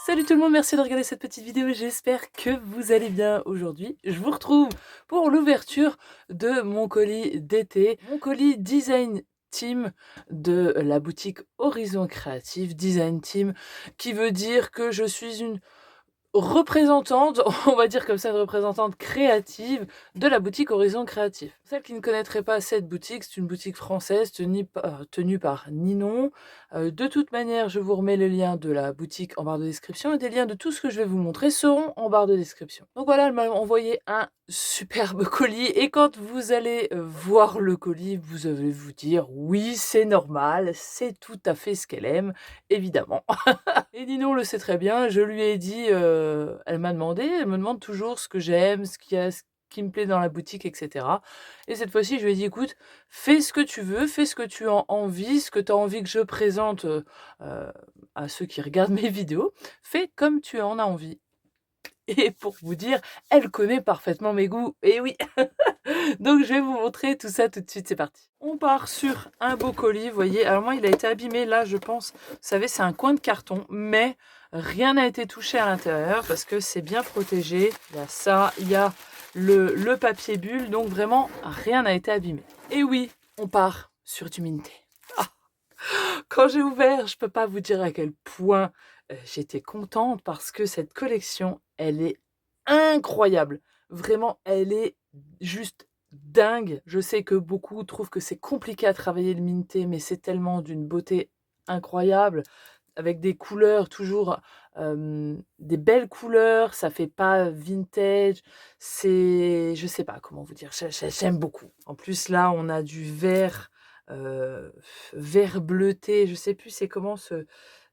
Salut tout le monde, merci de regarder cette petite vidéo, j'espère que vous allez bien aujourd'hui. Je vous retrouve pour l'ouverture de mon colis d'été, mon colis Design Team de la boutique Horizon Créatif. Design Team qui veut dire que je suis une représentante, on va dire comme ça, une représentante créative de la boutique Horizon Créatif. Celle qui ne connaîtrait pas cette boutique, c'est une boutique française tenue par Ninon. De toute manière, je vous remets le lien de la boutique en barre de description et des liens de tout ce que je vais vous montrer seront en barre de description. Donc voilà, elle m'a envoyé un superbe colis et quand vous allez voir le colis, vous allez vous dire oui, c'est normal, c'est tout à fait ce qu'elle aime, évidemment. Et Ninon le sait très bien, je lui ai dit, elle me demande toujours ce que j'aime, ce qui me plaît dans la boutique, et cetera. Et cette fois-ci, je lui ai dit: «Écoute, fais ce que tu veux, fais ce que tu as envie, ce que tu as envie que je présente, à ceux qui regardent mes vidéos, fais comme tu en as envie». Et pour vous dire, elle connaît parfaitement mes goûts, et oui! Donc je vais vous montrer tout ça tout de suite, c'est parti. On part sur un beau colis, vous voyez. Alors moi, il a été abîmé, là, je pense, vous savez, c'est un coin de carton, mais rien n'a été touché à l'intérieur parce que c'est bien protégé. Il y a ça, il y a le papier bulle, donc vraiment, rien n'a été abîmé. Et oui, on part sur du Minté. Ah, quand j'ai ouvert, je peux pas vous dire à quel point j'étais contente parce que cette collection, elle est incroyable. Vraiment, elle est juste dingue. Je sais que beaucoup trouvent que c'est compliqué à travailler le Minté, mais c'est tellement d'une beauté incroyable, avec des couleurs toujours, des belles couleurs, ça fait pas vintage, je sais pas comment vous dire, j'aime beaucoup. En plus, là, on a du vert, heu, vert bleuté, je sais plus c'est comment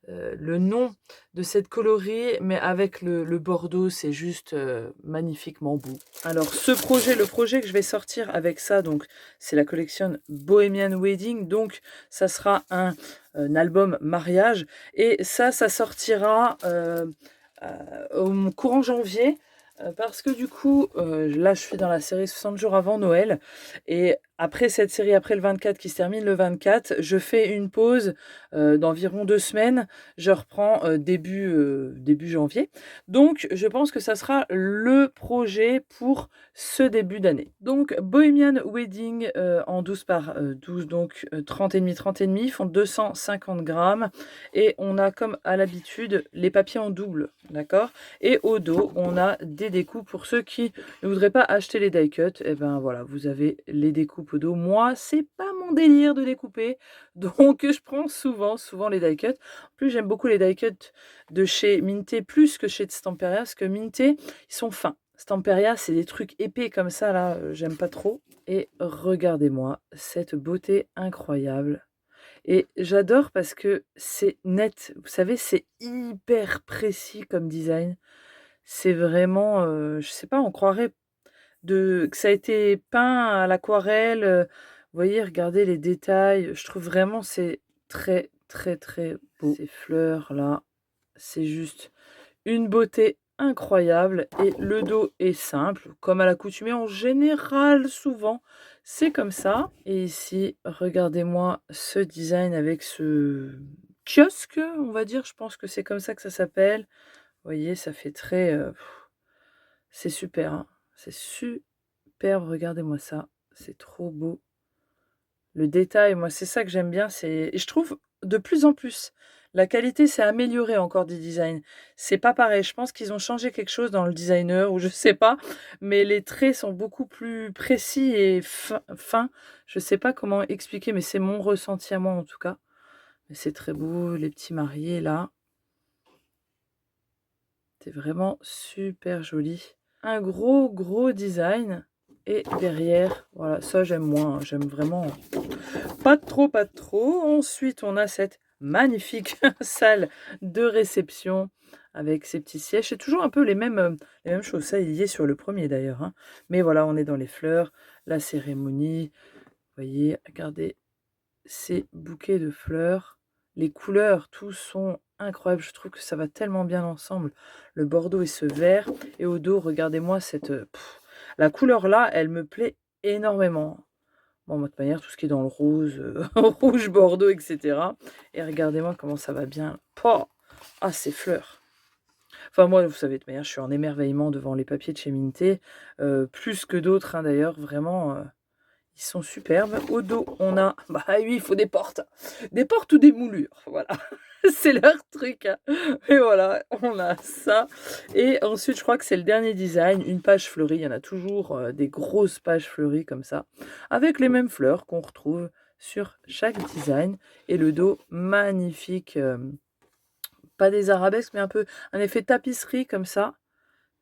le nom de cette coloris, mais avec le bordeaux, c'est juste, magnifiquement beau. Alors le projet que je vais sortir avec ça, donc c'est la collection Bohemian Wedding, donc ça sera un album mariage et ça sortira, au courant janvier, parce que du coup, là je suis dans la série 60 jours avant Noël et après cette série, après le 24 qui se termine le 24, je fais une pause, d'environ 2 semaines. Je reprends, début janvier. Donc je pense que ça sera le projet pour ce début d'année. Donc Bohemian Wedding, en 12 par, 12, donc 30 et demi, 30 et demi, font 250 grammes et on a comme à l'habitude les papiers en double, d'accord? Et au dos, on a des découpes pour ceux qui ne voudraient pas acheter les die cut, et ben voilà, vous avez les découpes au dos. Moi, c'est pas mon délire de découper, donc je prends souvent les die cut. En plus, j'aime beaucoup les die cut de chez Minté plus que chez Stamperia, parce que Minté, ils sont fins. Stamperia, c'est des trucs épais comme ça, là, j'aime pas trop. Et regardez-moi cette beauté incroyable. Et j'adore parce que c'est net. Vous savez, c'est hyper précis comme design. C'est vraiment, je sais pas, on croirait que ça a été peint à l'aquarelle, vous voyez, regardez les détails. Je trouve vraiment c'est très, très, très beau. Ces fleurs-là, c'est juste une beauté incroyable et le dos est simple, comme à l'accoutumée en général, souvent, c'est comme ça. Et ici, regardez-moi ce design avec ce kiosque, on va dire, je pense que c'est comme ça que ça s'appelle. Vous voyez, ça fait très, c'est super, hein, c'est superbe, regardez-moi ça, c'est trop beau. Le détail, moi, c'est ça que j'aime bien, et je trouve de plus en plus, la qualité s'est améliorée encore des designs. C'est pas pareil, je pense qu'ils ont changé quelque chose dans le designer ou je sais pas, mais les traits sont beaucoup plus précis et fins. Je sais pas comment expliquer, mais c'est mon ressenti à moi en tout cas. Mais c'est très beau, les petits mariés là. C'est vraiment super joli. Un gros design et derrière, voilà, ça j'aime moins, hein, j'aime vraiment pas de trop, pas de trop. Ensuite, on a cette magnifique salle de réception avec ses petits sièges. C'est toujours un peu les mêmes choses. Ça, il y est sur le premier d'ailleurs, hein. Mais voilà, on est dans les fleurs, la cérémonie. Vous voyez, regardez ces bouquets de fleurs. Les couleurs, tous sont incroyables. Je trouve que ça va tellement bien ensemble. Le bordeaux et ce vert. Et au dos, regardez-moi la couleur là, elle me plaît énormément. Bon, de toute manière, tout ce qui est dans le rose, rouge, bordeaux, et cetera. Et regardez-moi comment ça va bien. Pouah! Ah, ces fleurs! Enfin moi, vous savez, de toute manière, je suis en émerveillement devant les papiers de chez Minté, plus que d'autres, hein, d'ailleurs, vraiment, ils sont superbes. Au dos, on a bah oui, il faut des portes. Des portes ou des moulures, voilà. C'est leur truc, hein. Et voilà, on a ça et ensuite, je crois que c'est le dernier design, une page fleurie. Il y en a toujours, des grosses pages fleuries comme ça, avec les mêmes fleurs qu'on retrouve sur chaque design et le dos magnifique, pas des arabesques, mais un peu un effet tapisserie comme ça.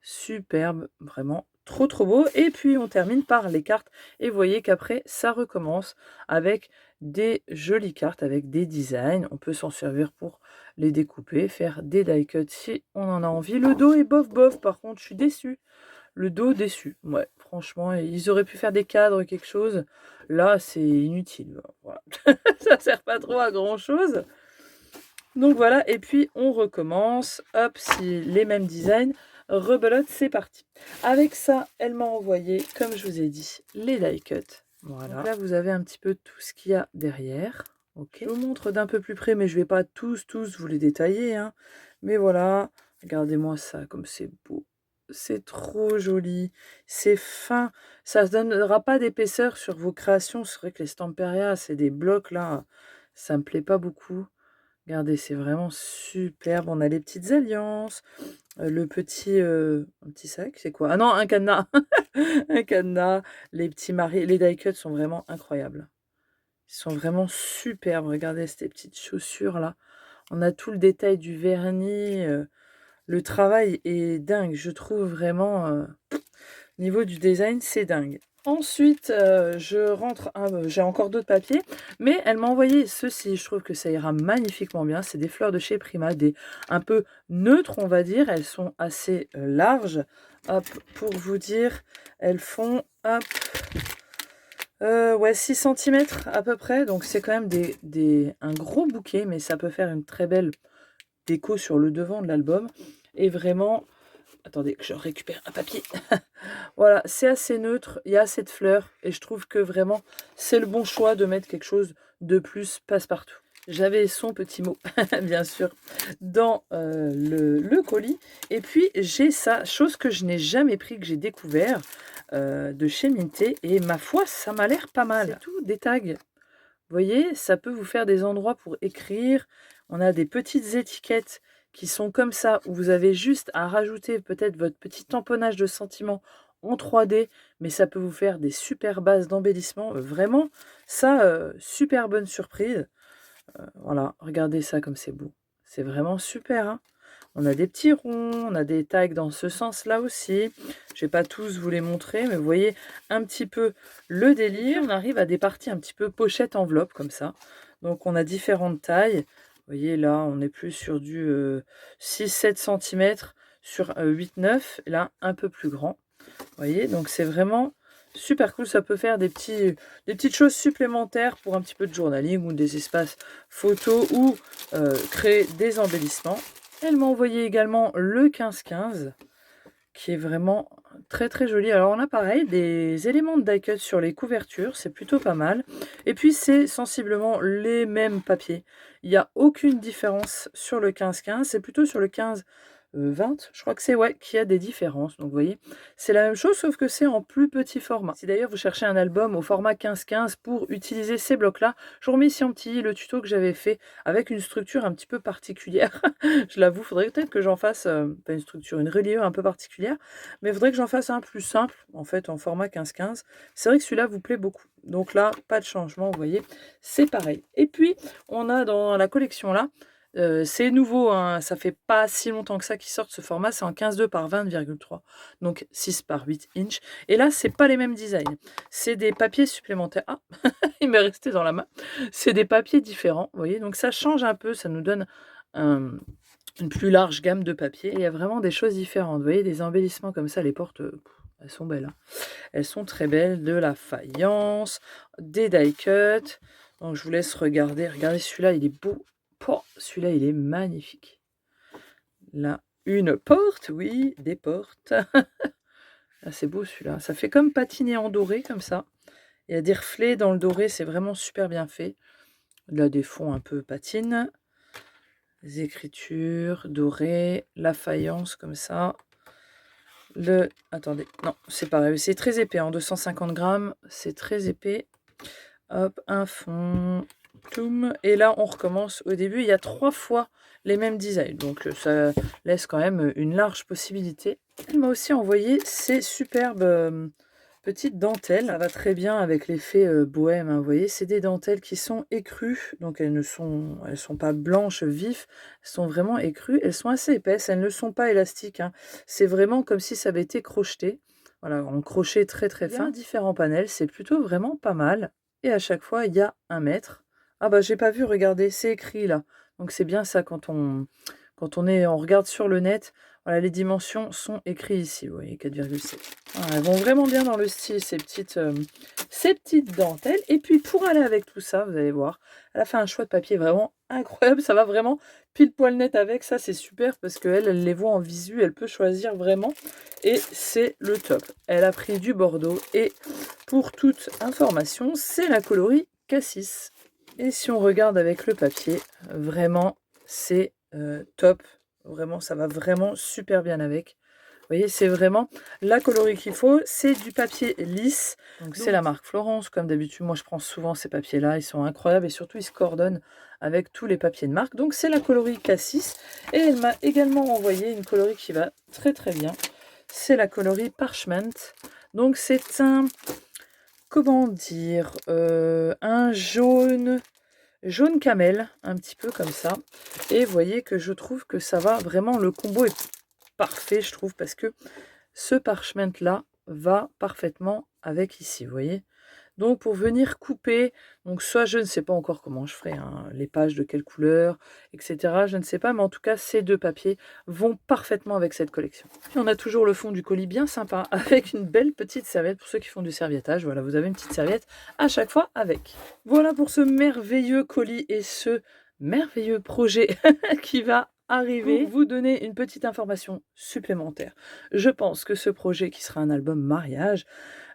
Superbe, vraiment trop trop beau. Et puis on termine par les cartes. Et vous voyez qu'après, ça recommence avec des jolies cartes, avec des designs. On peut s'en servir pour les découper, faire des die cuts si on en a envie. Le dos est bof bof, par contre, je suis déçue. Le dos déçu. Ouais, franchement, ils auraient pu faire des cadres, quelque chose. Là, c'est inutile. Voilà. Ça sert pas trop à grand chose. Donc voilà, et puis on recommence, hop, si les mêmes designs, rebelote, c'est parti. Avec ça, elle m'a envoyé, comme je vous ai dit, les die cuts. Voilà. Donc là, vous avez un petit peu tout ce qu'il y a derrière. Ok. Je vous montre d'un peu plus près, mais je vais pas tous vous les détailler, hein. Mais voilà, regardez-moi ça, comme c'est beau. C'est trop joli, c'est fin. Ça ne donnera pas d'épaisseur sur vos créations. C'est vrai que les Stamperia, c'est des blocs là, ça me plaît pas beaucoup. Regardez, c'est vraiment superbe. On a les petites alliances, le petit, un petit sac, c'est quoi? Ah non, un cadenas! Un cadenas, les petits les die cuts sont vraiment incroyables. Ils sont vraiment superbes. Regardez ces petites chaussures-là. On a tout le détail du vernis, le travail est dingue. Je trouve vraiment, niveau du design, c'est dingue. Ensuite, je rentre j'ai encore d'autres papiers, mais elle m'a envoyé ceci. Je trouve que ça ira magnifiquement bien. C'est des fleurs de chez Prima, des un peu neutres, on va dire. Elles sont assez, larges. Hop, pour vous dire, elles font, hop, ouais, 6 centimètres à peu près. Donc c'est quand même un gros bouquet, mais ça peut faire une très belle déco sur le devant de l'album. Et vraiment, attendez que je récupère un papier. Voilà, c'est assez neutre, il y a assez de fleurs et je trouve que vraiment c'est le bon choix de mettre quelque chose de plus passe-partout. J'avais son petit mot, bien sûr, dans le colis. Et puis j'ai ça, chose que je n'ai jamais pris, que j'ai découvert de chez Minté. Et ma foi, ça m'a l'air pas mal. C'est tout, des tags. Vous voyez, ça peut vous faire des endroits pour écrire. On a des petites étiquettes qui sont comme ça, où vous avez juste à rajouter peut-être votre petit tamponnage de sentiments en 3D, mais ça peut vous faire des super bases d'embellissement. Vraiment, ça, super bonne surprise. Voilà, regardez ça comme c'est beau. C'est vraiment super, hein. On a des petits ronds, on a des tags dans ce sens-là aussi. Je vais pas tous vous les montrer, mais vous voyez un petit peu le délire. On arrive à des parties un petit peu pochette enveloppe comme ça. Donc on a différentes tailles. Vous voyez là, on est plus sur du 6-7 cm sur 8-9. Là, un peu plus grand. Vous voyez, donc c'est vraiment super cool. Ça peut faire des petites choses supplémentaires pour un petit peu de journaling ou des espaces photos ou créer des embellissements. Elle m'a envoyé également le 15-15 qui est vraiment très très joli. Alors on a pareil des éléments de die cut sur les couvertures, c'est plutôt pas mal. Et puis c'est sensiblement les mêmes papiers. Il n'y a aucune différence sur le 15-15, c'est plutôt sur le 15-20, je crois que c'est ouais, qu'il y a des différences. Donc vous voyez, c'est la même chose sauf que c'est en plus petit format. Si d'ailleurs vous cherchez un album au format 15-15 pour utiliser ces blocs-là, je vous remets ici en petit le tuto que j'avais fait avec une structure un petit peu particulière. Je l'avoue, faudrait peut-être que j'en fasse, pas une structure, une reliure un peu particulière, mais il faudrait que j'en fasse un plus simple, en fait, en format 15-15. C'est vrai que celui-là vous plaît beaucoup. Donc là, pas de changement, vous voyez, c'est pareil. Et puis, on a dans la collection là, c'est nouveau, hein, ça fait pas si longtemps que ça qu'ils sortent ce format, c'est en 15,2 par 20,3, donc 6 par 8 inch. Et là, c'est pas les mêmes designs, c'est des papiers supplémentaires. Ah, il m'est resté dans la main. C'est des papiers différents, vous voyez, donc ça change un peu, ça nous donne une plus large gamme de papiers. Et il y a vraiment des choses différentes. Vous voyez, des embellissements comme ça, les portes, elles sont belles, hein. Elles sont très belles, de la faïence, des die cuts. Donc je vous laisse regarder. Regardez celui-là, il est beau. Oh, celui-là, il est magnifique. Là, une porte, oui, des portes. Ah, c'est beau celui-là. Ça fait comme patiner en doré, comme ça. Il y a des reflets dans le doré, c'est vraiment super bien fait. Là, des fonds un peu patine. écritures dorées, la faïence comme ça. Attendez, non, c'est pareil, c'est très épais, en 250 grammes, c'est très épais. Hop, un fond, toum. Et là, on recommence au début. Il y a 3 fois les mêmes designs, donc ça laisse quand même une large possibilité. Elle m'a aussi envoyé ces superbes petites dentelles. Ça va très bien avec l'effet bohème, hein, vous voyez. C'est des dentelles qui sont écrues, donc elles sont pas blanches vives, elles sont vraiment écrues. Elles sont assez épaisses, elles ne sont pas élastiques, hein. C'est vraiment comme si ça avait été crocheté. Voilà, en crochet très très fin. Il y a différents panels, c'est plutôt vraiment pas mal. Et à chaque fois, il y a 1 mètre. Ah bah, j'ai pas vu, regardez, c'est écrit là. Donc c'est bien ça quand on regarde sur le net. Voilà, les dimensions sont écrites ici, vous voyez, 4,7. Voilà, elles vont vraiment bien dans le style, ces petites dentelles. Et puis pour aller avec tout ça, vous allez voir, elle a fait un choix de papier vraiment incroyable. Ça va vraiment pile poil net avec, ça c'est super parce qu'elle les voit en visu, elle peut choisir vraiment. Et c'est le top. Elle a pris du Bordeaux et pour toute information, c'est la coloris Cassis. Et si on regarde avec le papier, vraiment, c'est top. Vraiment, ça va vraiment super bien avec. Vous voyez, c'est vraiment la coloris qu'il faut. C'est du papier lisse. Donc, c'est la marque Florence. Comme d'habitude, moi, je prends souvent ces papiers-là. Ils sont incroyables et surtout, ils se coordonnent avec tous les papiers de marque. Donc, c'est la coloris Cassis. Et elle m'a également envoyé une coloris qui va très, très bien. C'est la coloris Parchment. Donc, c'est un... Comment dire, un jaune camel, un petit peu comme ça. Et vous voyez que je trouve que ça va vraiment, le combo est parfait, je trouve, parce que ce parchment là va parfaitement avec ici, vous voyez. Donc pour venir couper, donc soit je ne sais pas encore comment je ferai, hein, les pages de quelle couleur, etc. Je ne sais pas, mais en tout cas ces deux papiers vont parfaitement avec cette collection. Puis on a toujours le fond du colis bien sympa, avec une belle petite serviette pour ceux qui font du serviettage. Voilà, vous avez une petite serviette à chaque fois avec. Voilà pour ce merveilleux colis et ce merveilleux projet qui va arriver. Pour vous donner une petite information supplémentaire, je pense que ce projet qui sera un album mariage,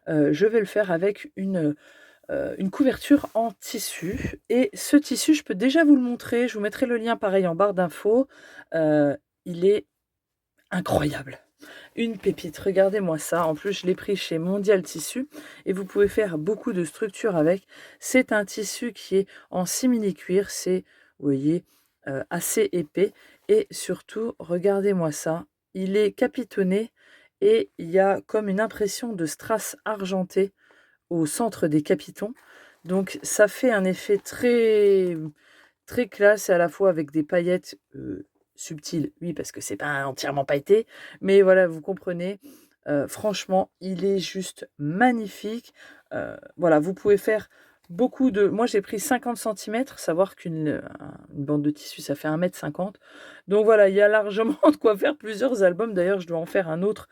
je vais le faire avec une couverture en tissu. Et ce tissu, je peux déjà vous le montrer. Je vous mettrai le lien pareil en barre d'infos. Il est incroyable. Une pépite, regardez-moi ça. En plus, je l'ai pris chez Mondial Tissu et vous pouvez faire beaucoup de structures avec. C'est un tissu qui est en simili-cuir. C'est, vous voyez, assez épais. Et surtout, regardez-moi ça. Il est capitonné et il y a comme une impression de strass argenté au centre des capitons. Donc ça fait un effet très, très classe, à la fois avec des paillettes subtiles, oui, parce que c'est pas entièrement pailleté, mais voilà, vous comprenez. Franchement, il est juste magnifique. Voilà, vous pouvez faire beaucoup de... Moi, j'ai pris 50 centimètres, savoir qu'une bande de tissu, ça fait 1,50 m. Donc voilà, il y a largement de quoi faire plusieurs albums. D'ailleurs, je dois en faire un autre,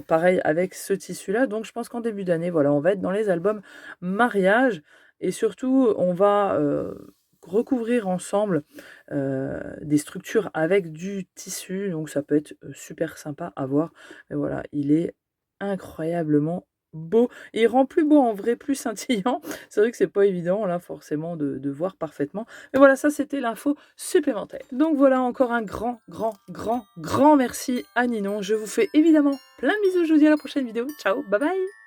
pareil, avec ce tissu-là. Donc, je pense qu'en début d'année, voilà, on va être dans les albums mariage. Et surtout, on va recouvrir ensemble des structures avec du tissu. Donc, ça peut être super sympa à voir. Mais voilà, il est incroyablement beau. Et il rend plus beau en vrai, plus scintillant. C'est vrai que c'est pas évident là forcément de voir parfaitement. Mais voilà, ça c'était l'info supplémentaire. Donc voilà, encore un grand merci à Ninon. Je vous fais évidemment plein de bisous. Je vous dis à la prochaine vidéo. Ciao, bye bye.